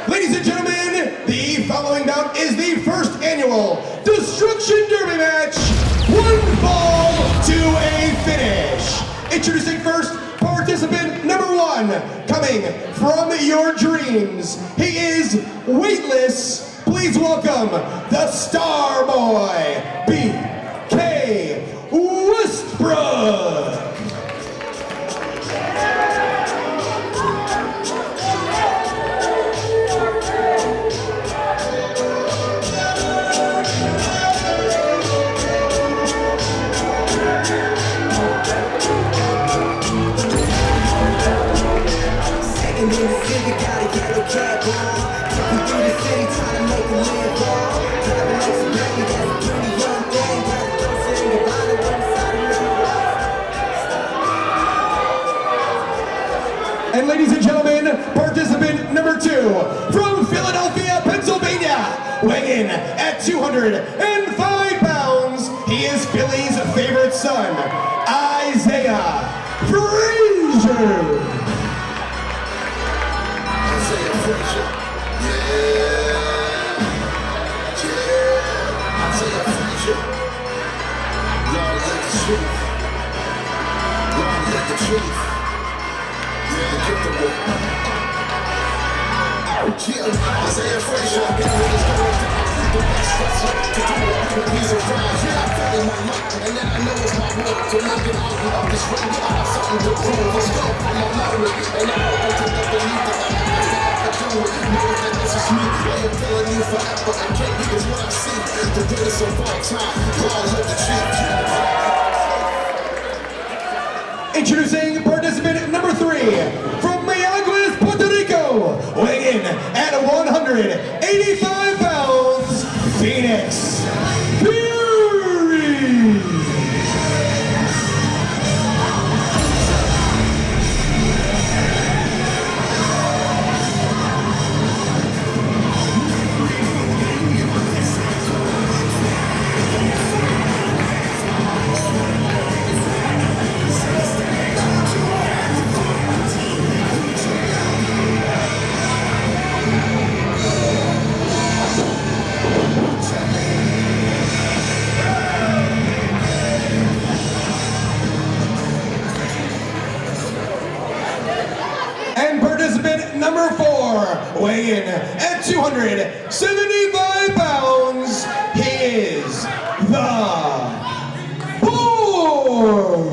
Ladies and gentlemen, the following bout is the first annual Destruction Derby match. One fall to a finish. Introducing first, participant number 1, coming from your dreams. He is weightless. Please welcome the Star Boy, B.K. Westbrook. And ladies and gentlemen, participant number 2, from Philadelphia, Pennsylvania, weighing in at 205 pounds, he is Philly's favorite son, Isaiah Frazier. Isaiah Frazier, the best wrestler to do it. He's a Frazier, I fell in my luck, and then I know it's my work to make it out of this ring. I have something to prove. Let's go, I'm a memory, and I'm open to the belief that I can do it. Know that this is me, I am telling you forever. I can't get is what I see. The greatest of all time, God love the chief. Introducing participant number 3, from Mayagüez, Puerto Rico, weighing in at 185 pounds, Fenix. And participant number 4, weighing in at 275 pounds, he is the Boar.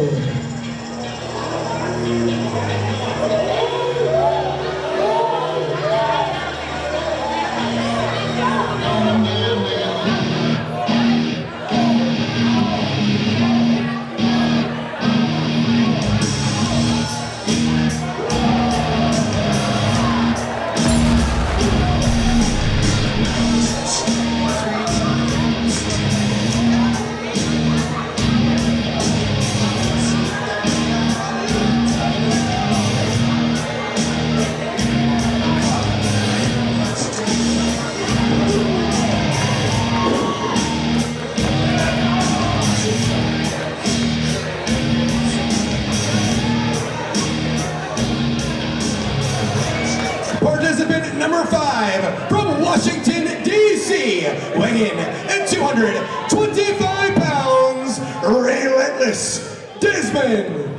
Participant number 5, from Washington, D.C., weighing in at 225 pounds, relentless Dezmon.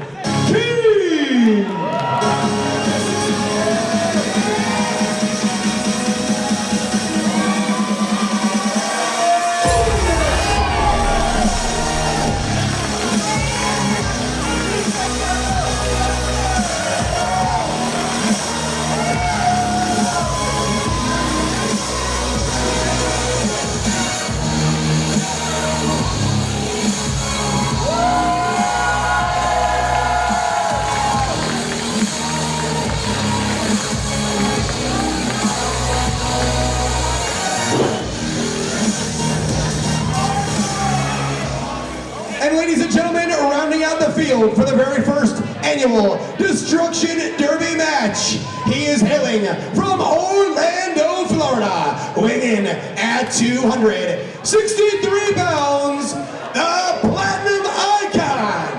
And ladies and gentlemen, rounding out the field for the very first annual Destruction Derby match, he is hailing from Orlando, Florida, weighing in at 263 pounds, the Platinum Icon,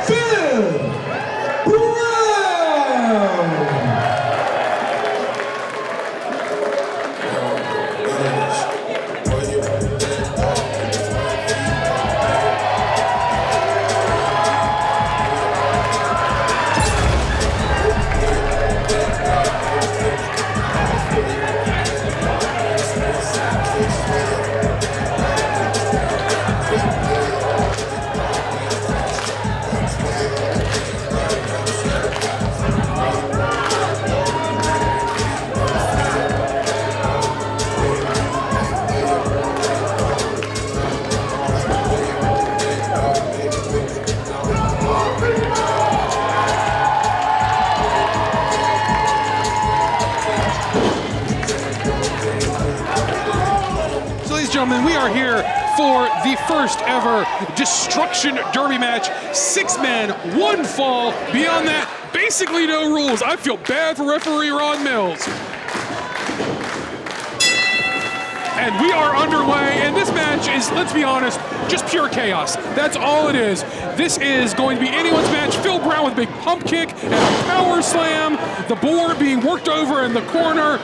Phil Brown. gentlemen, we are here for the first ever Destruction Derby match. 6 men, 1 fall. Beyond that, basically no rules. I feel bad for referee Ron Mills. And we are underway, and this match is, let's be honest, just pure chaos. That's all it is. This is going to be anyone's match. Phil Brown with a big pump kick and a power slam. The Boar being worked over in the corner.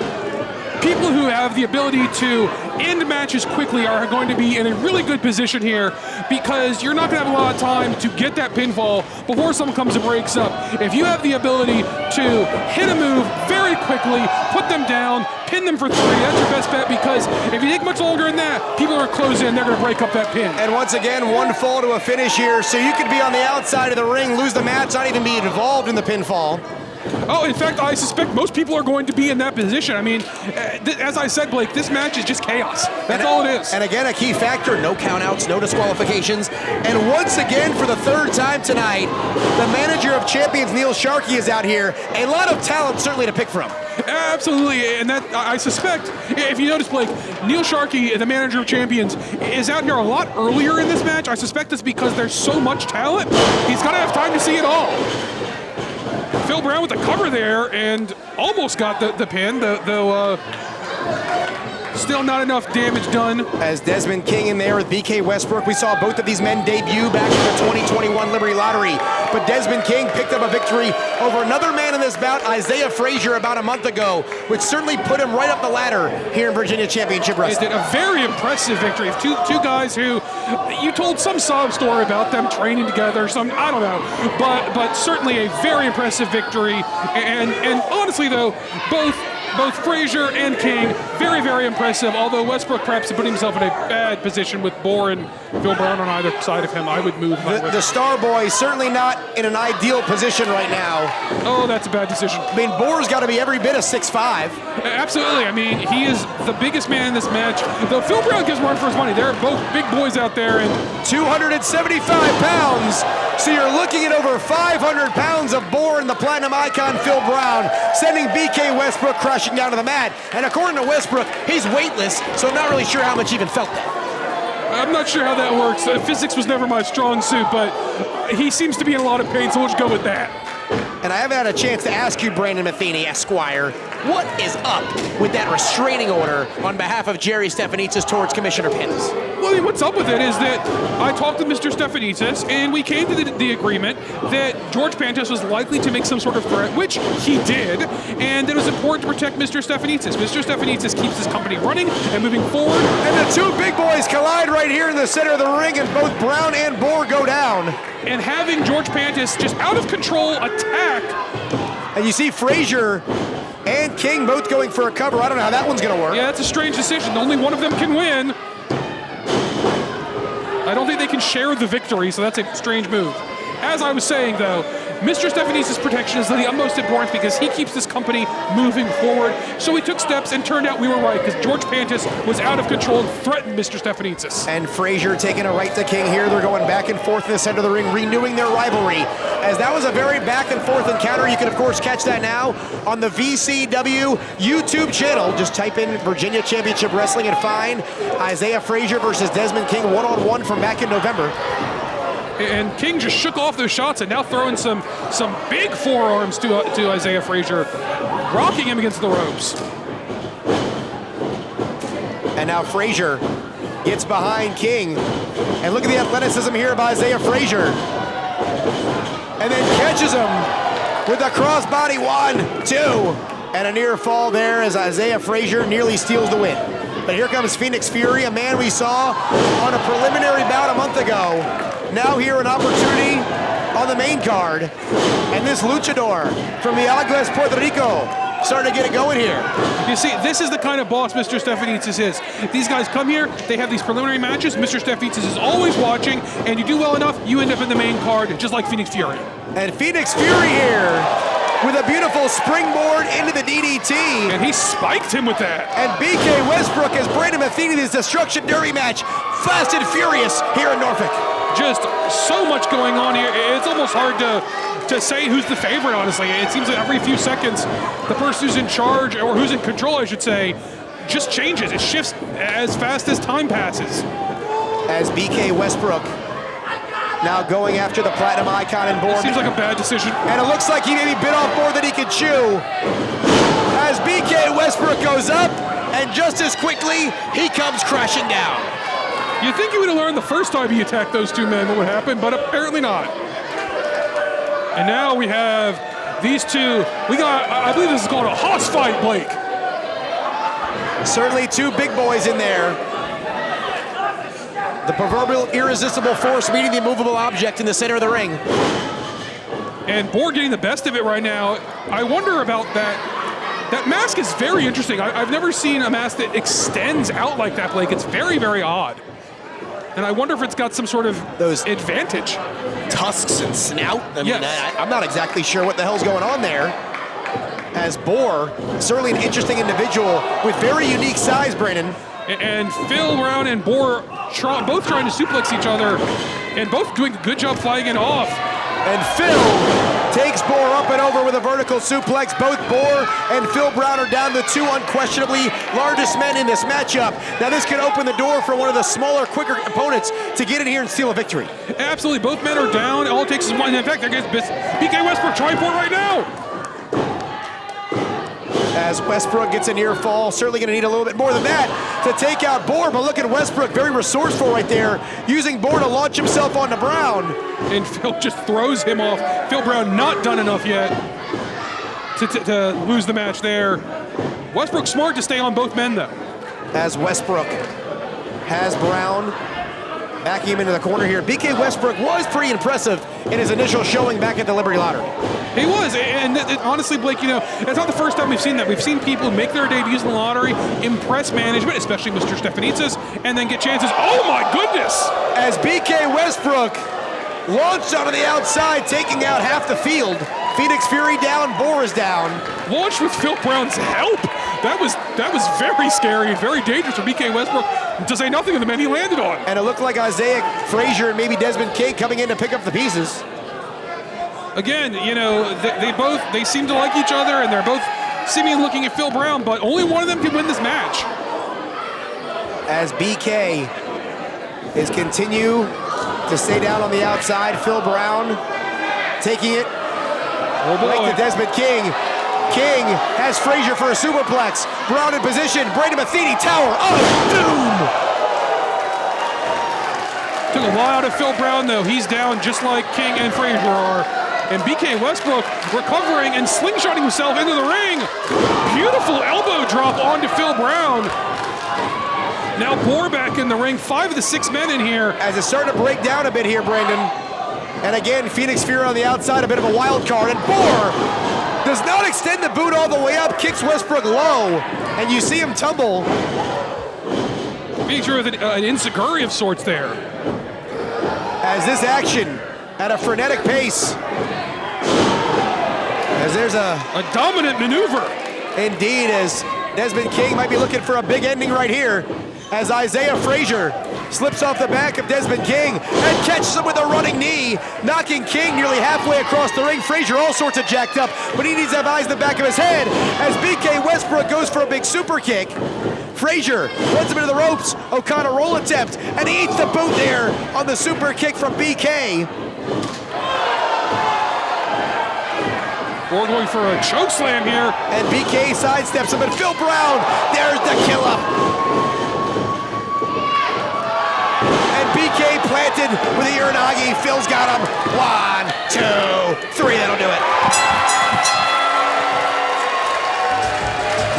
People who have the ability to end matches quickly are going to be in a really good position here because you're not going to have a lot of time to get that pinfall before someone comes and breaks up. If you have the ability to hit a move very quickly, put them down, pin them for 3, that's your best bet, because if you take much longer than that, people are close in, they're going to break up that pin. And once again, 1 fall to a finish here, so you could be on the outside of the ring, lose the match, not even be involved in the pinfall. Oh, in fact, I suspect most people are going to be in that position. I mean, as I said, Blake, this match is just chaos. That's all it is. And again, a key factor, no countouts, no disqualifications. And once again, for the 3rd time tonight, the manager of champions, Neil Sharkey, is out here. A lot of talent, certainly, to pick from. Absolutely, and that I suspect, if you notice, Blake, Neil Sharkey, the manager of champions, is out here a lot earlier in this match. I suspect it's because there's so much talent. He's got to have time to see it all. Phil Brown with the cover there and almost got the pin, though still not enough damage done. As Dezmon King in there with BK Westbrook, we saw both of these men debut back in the 2021 Liberty Lottery. But Dezmon King picked up a victory over another man in this bout, Isaiah Frazier, about a month ago, which certainly put him right up the ladder here in Virginia Championship Wrestling. A very impressive victory of two guys who, you told some sob story about them training together, some, I don't know, but certainly a very impressive victory. And honestly though, both Frazier and King, very, very impressive, although Westbrook perhaps put himself in a bad position with Boar and Phil Brown on either side of him. I would move. The Star Boy certainly not in an ideal position right now. Oh, that's a bad decision. I mean, Boar's got to be every bit of 6'5". Absolutely. I mean, he is the biggest man in this match. Though Phil Brown gives more for his money. They're both big boys out there. And 275 pounds. So you're looking at over 500 pounds of Boar and the Platinum Icon Phil Brown, sending BK Westbrook crashing down to the mat. And according to Westbrook, he's weightless, so I'm not really sure how much he even felt that. I'm not sure how that works. Physics was never my strong suit, but he seems to be in a lot of pain, so we'll just go with that. And I haven't had a chance to ask you, Brandon Metheny, Esquire, what is up with that restraining order on behalf of Jerry Stefanitsis towards Commissioner Pennis? Well, I mean, what's up with it is that I talked to Mr. Stefanitsis, and we came to the agreement that George Pantis was likely to make some sort of threat, which he did, and that it was important to protect Mr. Stefanitsis. Mr. Stefanitsis keeps his company running and moving forward. And the 2 big boys collide right here in the center of the ring, and both Brown and Boar go down. And having George Pantis just out of control attack. And you see Frazier and King both going for a cover. I don't know how that one's going to work. Yeah, that's a strange decision. Only one of them can win. I don't think they can share the victory, so that's a strange move. As I was saying, though, Mr. Stefanitsis' protection is the utmost importance because he keeps this company moving forward. So he took steps, and turned out we were right because George Pantis was out of control and threatened Mr. Stefanitsis. And Frazier taking a right to King here. They're going back and forth in the center of the ring, renewing their rivalry. As that was a very back and forth encounter. You can, of course, catch that now on the VCW YouTube channel. Just type in Virginia Championship Wrestling and find Isaiah Frazier versus Dezmon King one-on-one from back in November. And King just shook off those shots and now throwing some big forearms to Isaiah Frazier, rocking him against the ropes. And now Frazier gets behind King. And look at the athleticism here by Isaiah Frazier. And then catches him with a crossbody 1, 2. And a near fall there as Isaiah Frazier nearly steals the win. But here comes Phoenix Fury, a man we saw on a preliminary bout a month ago. Now here an opportunity on the main card. And this luchador from the Aguas, Puerto Rico, starting to get it going here. You see, this is the kind of boss Mr. Stefanitsis is. These guys come here, they have these preliminary matches, Mr. Stefanitsis is always watching, and you do well enough, you end up in the main card, just like Phoenix Fury. And Phoenix Fury here with a beautiful springboard into the DDT. And he spiked him with that. And BK Westbrook as Brandon Metheny, this Destruction Derby match, fast and furious here in Norfolk. Just so much going on here. It's almost hard to say who's the favorite, honestly. It seems like every few seconds, the person who's in charge, or who's in control, I should say, just changes. It shifts as fast as time passes. As BK Westbrook now going after the Platinum Icon and Boar. Seems like a bad decision. And it looks like he maybe bit off more than he could chew. As BK Westbrook goes up, and just as quickly, he comes crashing down. You'd think he would have learned the first time he attacked those two men what would happen, but apparently not. And now we have these two. We got, I believe this is called a hoss fight, Blake. Certainly two big boys in there. The proverbial irresistible force meeting the immovable object in the center of the ring. And Boar getting the best of it right now. I wonder about that. That mask is very interesting. I've never seen a mask that extends out like that, Blake. It's very, very odd. And I wonder if it's got some sort of those advantage. Tusks and snout. I mean, yes. I'm not exactly sure what the hell's going on there. As Boar, certainly an interesting individual with very unique size, Brandon. And Phil Brown and Boar both trying to suplex each other and both doing a good job fighting it off. And Phil takes Boar up and over with a vertical suplex. Both Boar and Phil Brown are down to two unquestionably largest men in this matchup. Now this could open the door for one of the smaller, quicker opponents to get in here and steal a victory. Absolutely, both men are down. All it takes is one. In fact, there gets BK Westbrook trying for it right now. As Westbrook gets a near fall, certainly going to need a little bit more than that to take out Boar, but look at Westbrook, very resourceful right there, using Boar to launch himself onto Brown. And Phil just throws him off. Phil Brown not done enough yet to lose the match there. Westbrook smart to stay on both men though. As Westbrook has Brown backing him into the corner here. BK Westbrook was pretty impressive in his initial showing back at the Liberty Lottery. He was, and honestly, Blake, you know, it's not the first time we've seen that. We've seen people make their debuts in the lottery, impress management, especially Mr. Stefanitsis, and then get chances. Oh my goodness! As BK Westbrook launched onto the outside, taking out half the field. Phoenix Fury down, Boar is down. Launched with Phil Brown's help. That was very scary and very dangerous for BK Westbrook, to say nothing of the men he landed on. And it looked like Isaiah Frazier and maybe Dezmon coming in to pick up the pieces. Again, you know, they seem to like each other, and they're both seemingly looking at Phil Brown, but only one of them can win this match. As BK is continue to stay down on the outside, Phil Brown taking it right to Dezmon King. King has Frazier for a superplex. Brown in position. Brandon Metheny, Tower of Doom. Took a lot out of Phil Brown, though. He's down just like King and Frazier are. And BK Westbrook recovering and slingshotting himself into the ring. Beautiful elbow drop onto Phil Brown. Now Boar back in the ring. 5 of the 6 men in here. As it's starting to break down a bit here, Brandon. And again, Phoenix Fury on the outside, a bit of a wild card. And Boar does not extend the boot all the way up, kicks Westbrook low, and you see him tumble. Phoenix Fury with an enziguri of sorts there. As this action at a frenetic pace. As there's a dominant maneuver. Indeed, as Dezmon King might be looking for a big ending right here. As Isaiah Frazier slips off the back of Dezmon King and catches him with a running knee, knocking King nearly halfway across the ring. Frazier all sorts of jacked up, but he needs to have eyes in the back of his head as BK Westbrook goes for a big super kick. Frazier runs him into the ropes. O'Connor roll attempt, and he eats the boot there on the super kick from BK. Boar going for a choke slam here. And BK sidesteps him, and Phil Brown, there's the kill up. And BK planted with the Uranagi. Phil's got him. 1, 2, 3, that'll do it.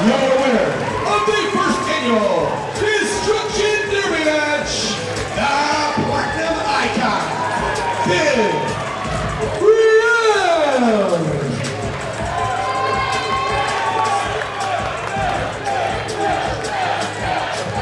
Your winner of the first annual Destruction Derby match, the Platinum Icon, Phil Brown.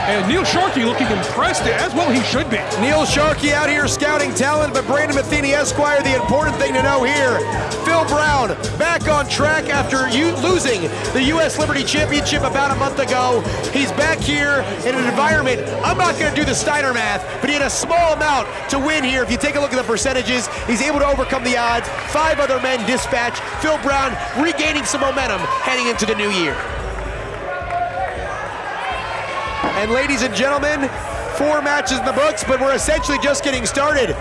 And Neil Sharkey looking impressed, as well he should be. Neil Sharkey out here scouting talent, but Brandon Metheny, Esquire, the important thing to know here. Phil Brown back on track after losing the U.S. Liberty Championship about a month ago. He's back here in an environment, I'm not going to do the Steiner math, but he had a small amount to win here. If you take a look at the percentages, he's able to overcome the odds. 5 other men dispatched. Phil Brown regaining some momentum heading into the new year. And ladies and gentlemen, 4 matches in the books, but we're essentially just getting started.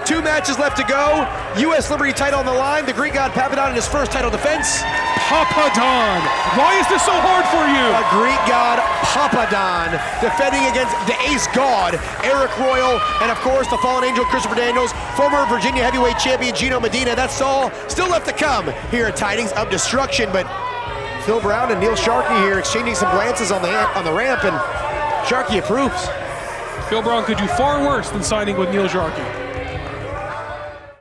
2 matches left to go. U.S. Liberty title on the line. The Greek god Papadon in his first title defense. Papadon. Why is this so hard for you? A Greek god Papadon defending against the ace god Eric Royal, and of course the fallen angel Christopher Daniels, former Virginia heavyweight champion Gino Medina. That's all still left to come here at Tidings of Destruction. But Phil Brown and Neil Sharkey here exchanging some glances on the ramp, and Sharkey approves. Phil Brown could do far worse than signing with Neil Sharkey.